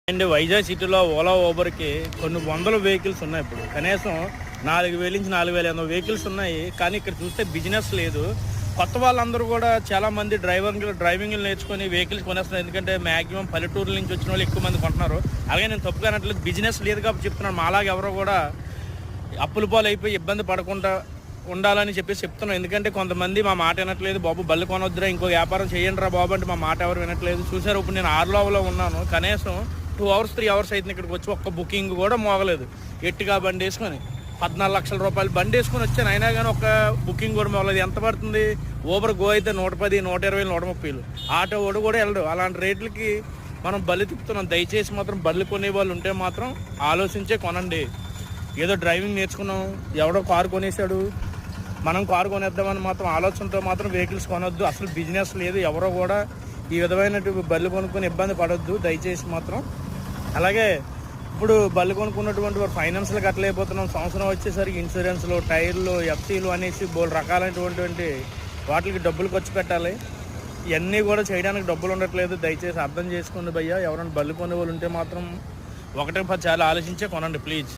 And Vizag సిటీలో ఓలా ఊబర్కి కొన్ని వందల వెహికల్స్ ఉన్నాయి. ఇప్పుడు కనీసం 4,000 నుంచి 4,500 వెహికల్స్ ఉన్నాయి. కానీ ఇక్కడ చూస్తే బిజినెస్ లేదు. కొత్త వాళ్ళందరూ కూడా చాలామంది డ్రైవింగ్ నేర్చుకొని వెహికల్స్ కొనేస్తున్నారు. ఎందుకంటే మ్యాక్సిమం పల్లెటూరుల నుంచి వచ్చిన వాళ్ళు ఎక్కువ మంది కొంటున్నారు. అలాగే నేను తప్పుగా అనట్లేదు, బిజినెస్ లేదు కాబట్టి చెప్తున్నాను. మాలాగా ఎవరో కూడా అప్పుల పాలు అయిపోయి ఇబ్బంది పడకుండా ఉండాలని చెప్తున్నాను. ఎందుకంటే కొంతమంది మా మాట వినట్లేదు, బాబు బళ్ళు కొనొద్దురా, ఇంకో వ్యాపారం చేయండి రా బాబు అంటే మా మాట ఎవరు వినట్లేదు. చూసారు, ఇప్పుడు నేను 6 ఉన్నాను. కనీసం 2 hours 3 hours అయితే ఇక్కడికి వచ్చి ఒక్క బుకింగ్ కూడా మోగలేదు. ఎట్టుగా బండి వేసుకొని 14 లక్షల రూపాయలు బండి వేసుకొని వచ్చాను. అయినా కానీ ఒక బుకింగ్ కూడా మోగలేదు. ఎంత పడుతుంది? ఊబర్ గో అయితే 110, 120, 130. ఆటో ఓడు కూడా వెళ్ళడు. అలాంటి రేట్లకి మనం బళ్ళు తిప్పుతున్నాం. దయచేసి మాత్రం బళ్ళు కొనే వాళ్ళు ఉంటే మాత్రం ఆలోచించే కొనండి. ఏదో డ్రైవింగ్ నేర్చుకున్నాం, ఎవడో కారు కొనేసాడు, మనం కారు కొనేద్దామని మాత్రం ఆలోచనతో మాత్రం వెహికల్స్ కొనొద్దు. అసలు బిజినెస్ లేదు. ఎవరో కూడా ఈ విధమైన బళ్ళు కొనుక్కొని ఇబ్బంది పడొద్దు దయచేసి మాత్రం. అలాగే ఇప్పుడు బళ్ళు కొనుక్కున్నటువంటి వారు ఫైనాన్స్లు కట్టలేకపోతున్నాం. సంవత్సరం వచ్చేసరికి ఇన్సూరెన్స్లు, టైర్లు, ఎఫ్సీలు అనేసి బోల్ రకాలైనటువంటి వాటికి డబ్బులు ఖర్చు పెట్టాలి. ఇవన్నీ కూడా చేయడానికి డబ్బులు ఉండట్లేదు. దయచేసి అర్థం చేసుకోండి భయ్యా. ఎవరైనా బళ్ళు కొనే వాళ్ళు ఉంటే మాత్రం 1-10 చాలా ఆలోచించే కొనండి ప్లీజ్.